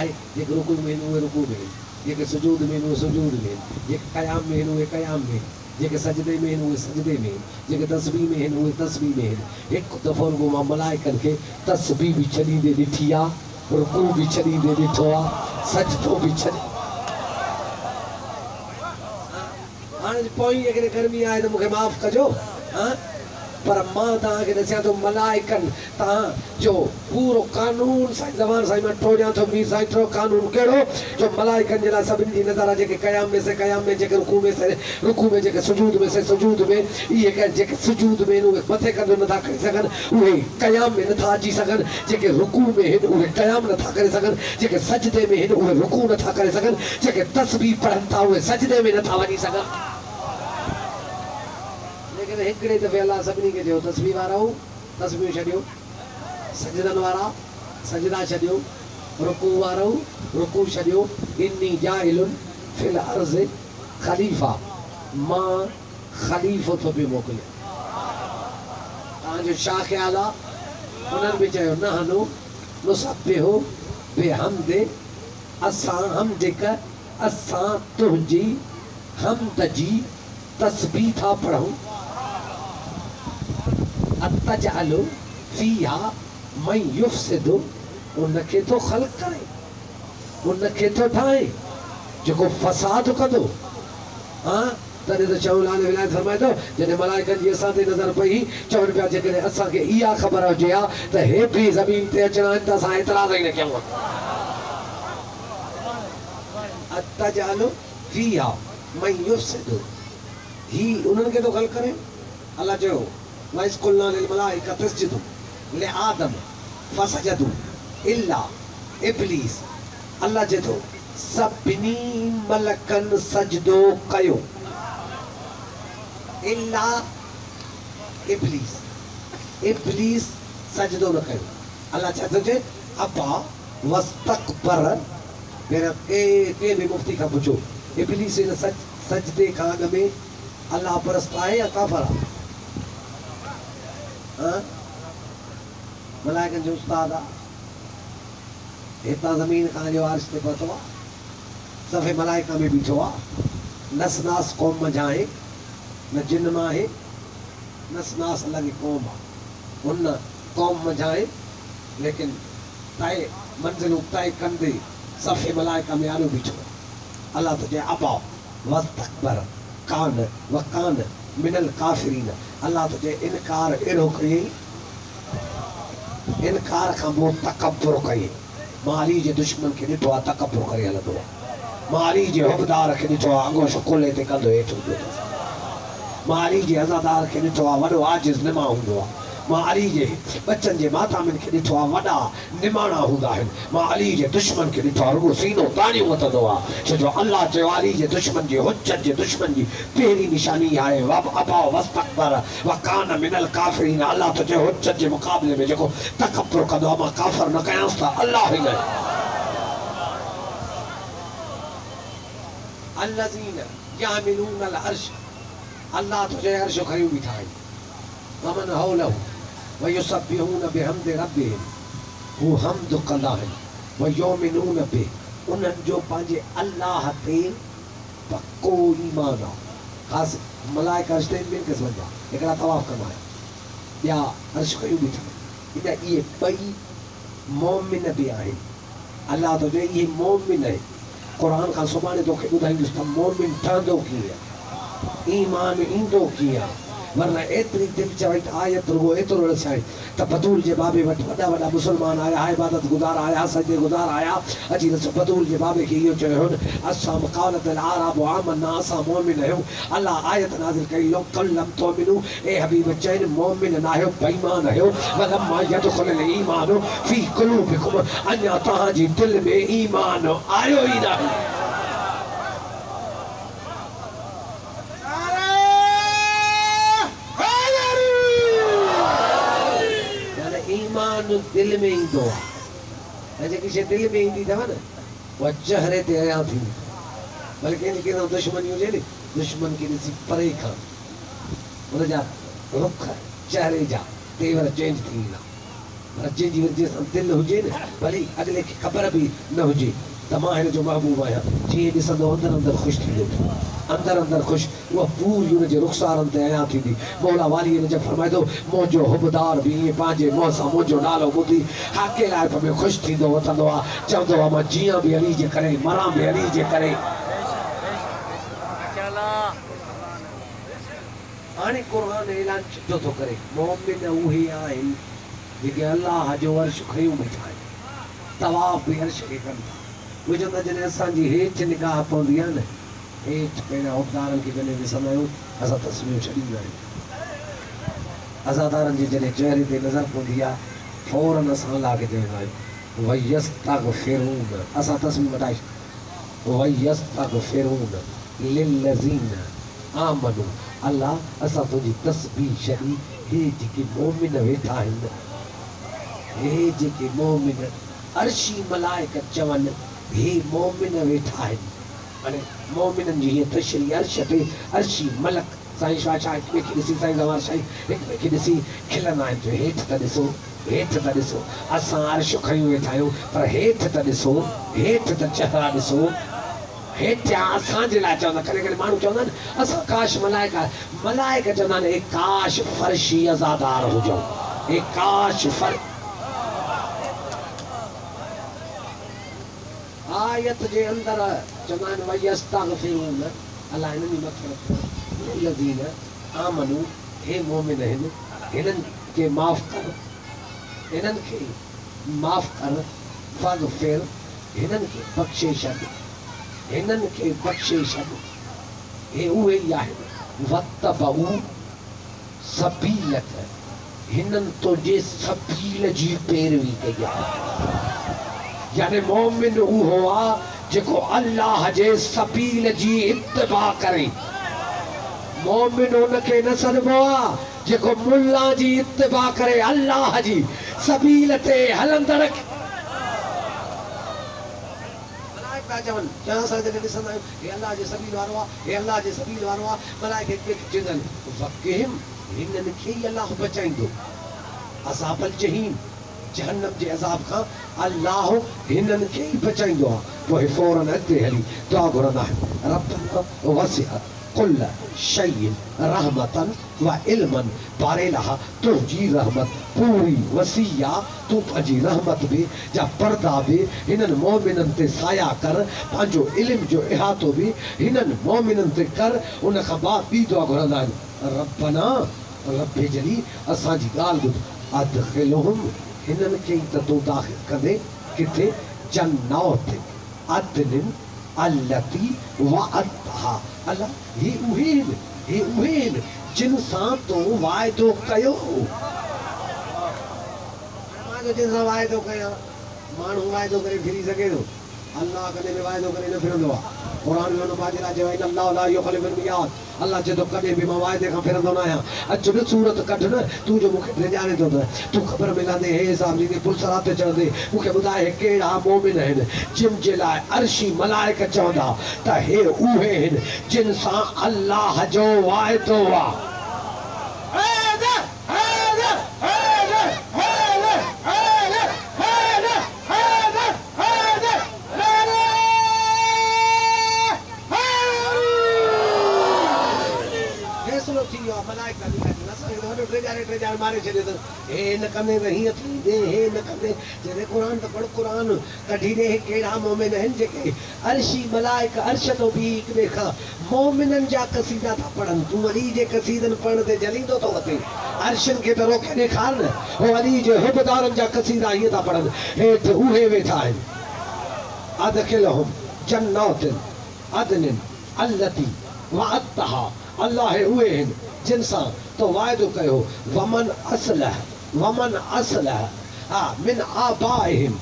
आहे जेके रुकू में उहे रुकू में, जेके सुजूद में उहे सुजूद में, जेके क़याम में उहे क़याम में, जेके सजदे में उहे सजदे में, जेके तस्बीह में उहे तस्बीह में। हिकु दफ़ो रुगो मां मलाइकनि खे तस्बीह बि छॾींदे ॾिठी आहे, रुकू बि छॾींदे ॾिठो आहे, सजदो बि छॾी। हाणे पोइ जेकॾहिं गर्मी आहे त मूंखे माफ़ कजो, पर मां तव्हांखे ॾिसां थो मलाइकनि तव्हांजो पूरो कानून साईं ज़मान साईं मां टोड़ियां थो मीर साईं थोरो कानून कहिड़ो जो मलाइकनि जे लाइ सभिनी जी नज़र आहे जेके क़याम में से क़याम में, जेके रुकू में से रुकू में, जेके सुजूद में से सुजूद में। इहे जेके सुजूद में उहे मथे कंधो नथा करे सघनि, उहे क़याम में नथा अची सघनि, जेके रुकू में आहिनि उहे क़याम नथा करे सघनि, जेके सजदे में आहिनि उहे रुकू नथा करे सघनि, जेके तस्बीह पढ़नि था उहे सजदे में नथा वञी सघनि। लेकिन हिकिड़े दफ़े अलाह सभिनी खे चयो तस्बीह वारा तस्बीह छॾियो, सजदनि वारा सजदा छॾियो, रुकू वारो रुकू छॾियो। इन्नी जाइलुन फिल अर्ज़ ख़लीफ़ा, मां ख़लीफ़ो थो पियो मोकिलियां। तव्हांजो छा ख़्यालु आहे? उन्हनि बि चयो न हनो नुसब्बिहु बिहम्दि, असां हमदिक, असां तुंहिंजी हमद जी तस्बीह था पढ़ूं। अतजअलु फीहा मन युफ़्सिदु, उनखे तो ख़ल्क़ करे, उनखे तो ठाहे जेको फ़साद कंदो। तॾहिं त चवण लाइ विलायत फरमाए थो जॾहिं मलाइकनि जी असां ते नज़र पई चवनि पिया जेकॾहिं असांखे इहा ख़बर हुजे हा त हे बि ज़मीन ते अचणा आहिनि त असां एतिराज़ ई न कयूं। अतजअलु फीहा मन युफ़्सिदु, ही उन्हनि खे तो ख़ल्क़ करे। अल्लाह चयो वइज़ क़ुलना लिल मलाइकति इसजुदू लिआदम फसजदू इल्ला इब्लीस। अल्लाह चए थो सभिनी मलकनि सजदो कयो इल्ला इब्लीस, इब्लीस सजदो न कयो। अल्लाह छा थो चए अबा वस्तकबर। के बि मुफ्ती खां पुछो इब्लीस हिन सजदे खां अॻु में अल्लाह परस्त आहे या काफ़र आहे? मलाइकनि जो उस्ताद आहे, हितां ज़मीन खां जो आर्श ते पहुतो आहे, सफ़े मलाइका में बीठो आहे। नस नास क़ौम मंझां आहे, न जिन मां आहे, नस नास अलॻि क़ौम आहे, हुन क़ौम मंझां आहे। लेकिन तय मंज़िलूं तय कंदे सफ़े मलाइका में आलो बीठो। अल्लाह तो चए अबा वस्तकबर कान व कान मिनल काफ़िरीन। अल्लाह तो चए इनकार अहिड़ो कयईं, इनकार खां पोइ तकब्बुर कयईं। मां अली जे दुश्मन खे ॾिठो आहे तकब्बुर करे हलंदो आहे। मां अली जे हुबदार खे ॾिठो आहे अंगोशो कोले ते कंदो हेठि हूंदो अथसि। मां अली जे अज़ादार खे ॾिठो आहे वॾो आजिज़ निमा हूंदो आहे। मां अली जे बच्चनि जे मातामिन खे ॾिठो आहे वॾा निमाणा हूंदा आहिनि। मां अली जे दुश्मन खे ॾिठो आहे रुगो सीनो ताणियूं वठंदो आहे। छो जो अल्लाह चयो अली जे दुश्मन जी हुज्जत जे दुश्मन जी पहिरीं निशानी आहे अबा वस्तकबर व कान मिनल काफ़िरीन। अल्लाह तो चयो हुज्जत जे मुक़ाबले में जेको तकब्बुर कंदो आहे मां काफ़िर न कयांसि त अल्लाह ई न। अल्लज़ीन यामिलूनल अर्श, अल्लाह तो चयो अर्श खयूं बीठा आहिनि। वमन हौलहु व युसब्बिहून बिहम्दि रब्बिहिम, हू हम्द कंदा आहिनि। व युमिनून बि, उन्हनि जो पंहिंजे अल्लाह ते पको ईमान आहे। ख़ासि मलाइका अर्श ते ॿिनि क़िस्मनि जा, हिकिड़ा तवाफ़ कंदा आहिनि, ॿिया अर्श खयूं बीठा आहिनि। इहे ॿई मोमिन बि आहिनि। अल्लाह तो चए इहे मोमिन आहिनि। क़ुरान खां सुभाणे तोखे ॿुधाईंदुसि त मोमिन ठहंदो कीअं, ईमान ईंदो कीअं। वरना एतिरी दिलि चवई त आयत रुगो एतिरो रसाई त बतूल जे बाबे वटि वॾा वॾा मुस्लमान आया, इबादत गुज़ार आया, सजे गुज़ार आया। अची रस बतूल जे बाबे खे इहो चयो हुन असां क़ालत अल आराब आमना, असां मोमिन आहियूं। अल्लाह आयत नाज़िल कई लो कल्लम तुमिनू, ए हबीब चइनि मोमिन न आहियो बेईमान आहियो। वलम्मा यदखुल अल ईमान फी क़ुलूबिकुम, अञा तव्हांजी दिलि में ईमान आयो ई न आहे। दिल में ईंदो आहे, जेकी शइ दिलि में ईंदी अथव न उहा चहिरे ते अयां थींदी। भले कंहिंजी कंहिं दुश्मनी हुजे नी, दुश्मन खे ॾिसी परे खां हुनजा रुख चहिरे जा तेवर चेंज थी वेंदा। पर जंहिंजी वजह सां दिलि हुजे न भले अॻिले खे ख़बर बि न हुजे त मां हिन जो महबूब आहियां जीअं ॾिसंदो अंदरि अंदरि ख़ुशि थींदो अंदरि अंदरि ख़ुशि उहा पूरी हुनजे रुख़सारनि ते अयां थींदी मौला वाली हिन जो फरमाईंदो मुंहिंजो हुबदार बि ईअं पंहिंजे मुंहं सां मुंहिंजो नालो ॿुधी हाके लाइ में ख़ुशि थींदो वठंदो आहे चवंदो आहे मां जीअं बि अली जे करे मरां बि अली जे करे हाणे क़ुर ऐलान चिठो थो करे मोमिन उहे आहिनि जेके अलाह जो अर्श खयूं बीठा आहिनि तवाफ़ बि अर्श खे कनि था उहे चवंदा जॾहिं असांजी हेठि निगाह पवंदी आहे न हेठि पहिरियां उबदारनि खे जॾहिं ॾिसंदा आहियूं असां तस्वीरूं छॾींदा आहियूं अज़ादारनि जे जॾहिं चहिरे ते नज़र पवंदी आहे फौरन असां अलाह खे चवंदा आहियूं वयस्तगफिरून असां तस्वीर मटाए वयस्तगफिरून लिल्लज़ीन आमनू अल्लाह असां तुंहिंजी तस्बीह छॾी हे जेके मोमिन वेठा आहिनि हे जेके मोमिन अर्शी मलाइक चवनि हे मोमिन वेठा आहिनि माने मोमिननि जी हीअ तशरी अर्श ते अर्शी मलक साईं शाह हिक ॿिए खे ॾिसी साईं गवार साईं हिक ॿिए खे ॾिसी खिलंदा आहिनि जो हेठि त ॾिसो हेठि त ॾिसो असां अर्श खयूं वेठा आहियूं पर हेठि त ॾिसो हेठि त चहिरा ॾिसो हेठियां असांजे लाइ चवंदा कॾहिं कॾहिं माण्हू चवंदा आहिनि असां काश मलाइक मलाइक चवंदा आहिनि काश फर्शी अज़ादार हुजूं काश आयत जे अंदरि चवंदा आहिनि वयस्तगफिरून अलाह हिननि जी मग़फ़िरत लिल्लज़ीन आमनू हे मोमिन आहिनि हिननि खे माफ़ कर हिननि खे माफ़ कर फग़फिर हिननि खे बख़्शे छॾ हिननि खे बख़्शे छॾ हे उहे ई आहिनि वत्तबऊ सबीलक हिननि तुंहिंजे सबील जी पैरवी कई आहे यानी मोमिन उहो आहे जेको अल्लाह जे सबील जी इत्तिबा करे मोमिन उनखे न सॾिबो आहे जेको मुल्ला जी इत्तिबा करे अल्लाह जी सबील ते हलंदड़ चवनि असां जॾहिं ॾिसंदा आहियूं हे अल्लाह जे सबील वारो आहे हे अल्लाह जे सबील वारो आहे मलाइक हिक ॿिए खे चवंदा आहिनि वक़िहिम हिननि खे ई अल्लाह बचाईंदो अज़ाबल जहीम जहन्नम जे अज़ाब खां अल्लाह हिननि खे ई बचाईंदो आहे पोइ फौरन अॻिते हली दुआ घुरंदा आहिनि रब्बना वसिअत कुल्ल शैइन रहमतन व इल्मन बारेलाहा तुंहिंजी रहमत पूरी वसी आहे तूं पंहिंजी रहमत बि जा पर्दा बि हिननि मोमिननि ते साया कर पंहिंजो इल्म जो इहातो बि हिननि मोमिननि ते कर उन खां बाद ॿी दुआ घुरंदा आहिनि रब्बना रब्बे जली असांजी ॻाल्हि ॿुध अदखिलहुम हिननि खे ई त तूं दाख़िल कंदे किथे जन्नत अदनिन अल्लती वअदहा अल्लाह हे उहे आहिनि जिन सां तूं वाइदो कयो जिन सां वाइदो कयां माण्हू वाइदो करे फिरी सघे थो अल्लाह कॾहिं बि वाइदो करे न फिरंदो आहे क़ुरान में हुन बाजे लाइ चयो अल्लाह ला युख़लिफुल मियाद अल्लाह चए थो कॾहिं बि मां वाइदे खां फिरंदो न आहियां अचु न सूरत कढ न तूं जो मूंखे ॼाणे थो त तूं ख़बर मिलंदे हे हिसाब ॾींदे पुलसरा ते चढ़ंदे मूंखे ॿुधाए कहिड़ा मोमिन आहिनि जिन जे लाइ अर्शी मलाइक चवंदा त हे उहे आहिनि जिन सां अल्लाह जो वाइदो आहे मारे छॾे थो हे न कंदे त हीअं थींदे हे न कंदे जॾहिं क़ुरान त पढ़ क़ुरान कढी ॾे कहिड़ा मोमिन आहिनि जेके अर्शी मलाइक अर्श तो बि हिक ॿिए खां मोमिननि जा कसीदा था पढ़नि तूं अली जे कसीदनि पढ़ण ते जलींदो थो वथे अर्शनि खे त रोके ॾेखार न हो अली जे हुबदारनि जा कसीदा हीअं था पढ़नि हेठि उहे वेठा आहिनि अदखिलहुम जन्नतिन अदनिन अल्लती वअदहा अल्लाह उहे आहिनि जिन सां तो वाइदो कयो वमन असलह मिन आबाइहिम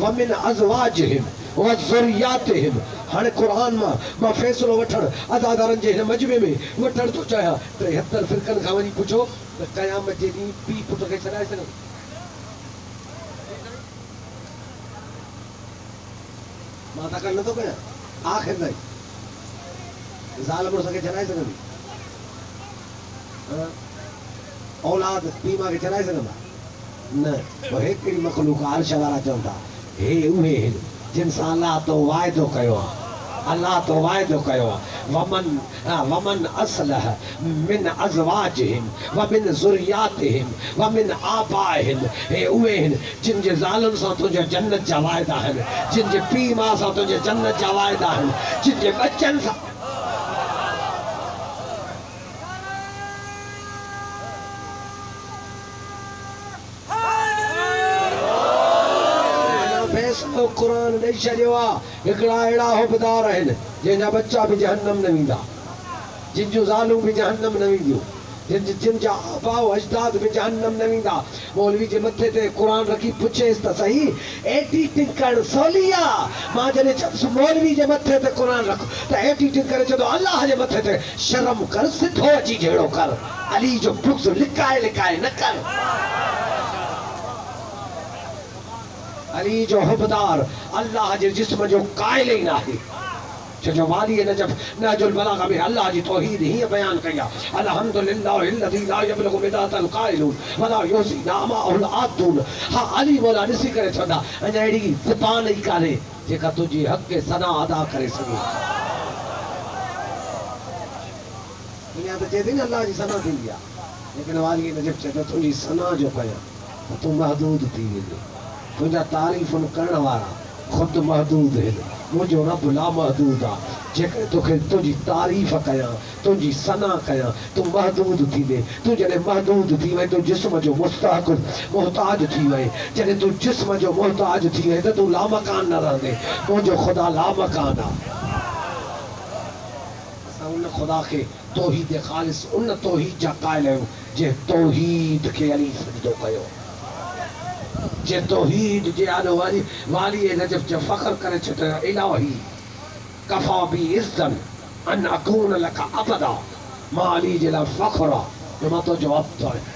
वमिन अज़वाजिहिम व ज़ुर्रियातिहिम हाणे क़ुरान मां फ़ैसिलो वठण अदादारनि जे हिन मजमे में वठण थो चाहियां 73 फ़िरक़नि खां वञी पुछो त क़यामत जे ॾींहुं पीउ पुट खे छॾाए सघनि मां तकड़ नथो कयां आख़िर ताईं ज़ाल मुड़ुस खे छॾाए सघंदी औलाद पीउ मां खे छॾाए सघंदा न वो हिकिड़ी मखलूक अर्श वारा चवंदा हे उहे आहिनि जिन सां अलाह तो वाइदो कयो आहे। अल्लाह तो वाइदो कयो आहे वमन असलह मिन अज़वाजिहिम व मिन ज़ुर्रियातिहिम व मिन आबाइहिम हे उहे आहिनि जिन जे ज़ालुनि सां तुंहिंजे जन्नत जा वाइदा आहिनि, जिन जे पीउ माउ सां तुंहिंजे जन्नत जा वाइदा आहिनि, जिन जे बचनि सां कुरान ॾेई छॾियो आहे। हिकिड़ा अहिड़ा हुबदार आहिनि जंहिंजा बच्चा बि जहन्नम न वेंदा, जिन जूं ज़ालूं बि जहन्नम न वेंदियूं, जिन जा आबाओ अजदाद बि जहन्नम न वेंदा। मौलवी जे मथे ते क़ुरान रखी पुछेसि त सही एटी टिकण सवली आहे। मां जॾहिं चयुसि मौलवी जे मथे ते क़ुरान रख त एटी टिक करे चवंदो अलाह जे मथे ते शर्म कर, सिधो अची जहिड़ो कर, अली जो बुक्स लिकाए लिकाए न कर। अली जो हुबदार अल्लाह जे जिस्म जो कायल ई न आहे। छो वाली नजफ नहजुल बलागा में अल्लाह जी तौहीद हीअं बयान कई आहे अल्हम्दुलिल्लाहि अल्लज़ी ला यबलगु मिदातल क़ाइलून वला युसी नामाहुल आदून। हा अली मौला ॾिसी करे चवंदा अञा अहिड़ी ज़ुबान ई कान्हे जेका तुंहिंजी हक़ खे सना अदा करे सघे। दुनिया त चए थी न अल्लाह जी सना थींदी आहे, लेकिन वाली नजफ चए थो तुंहिंजी सना जो कयां त तूं महदूद थी वेंदे। तुंहिंजा तारीफ़ुनि करण वारा ख़ुदि महदूद आहिनि, मुंहिंजो रब लामहदूद आहे। जेकॾहिं तोखे तुंहिंजी तारीफ़ कयां, तुंहिंजी सना कयां, तूं महदूद थींदे। तूं जॾहिं महदूद थी वई तूं जिस्म जो मोहताज थी वई। जॾहिं तूं जिस्म जो मोहताज थी वई त तूं लामकान न रहंदे। मुंहिंजो ख़ुदा लामकान आहे। असां उन ख़ुदा खे तौहीद ख़ालिस उन तौहीद जा क़ाइल आहियूं जे तौहीद खे अली सजदो कयो, जे तौहीद जे आलो वाली नजफ जो फ़ख्र करे छॾियो इलाही कफ़ा बी इज़्ज़न अन अकून लक अबदा। मां अली जे लाइ फ़ख्र आहे जो मां तुंहिंजो अब्द आहियां।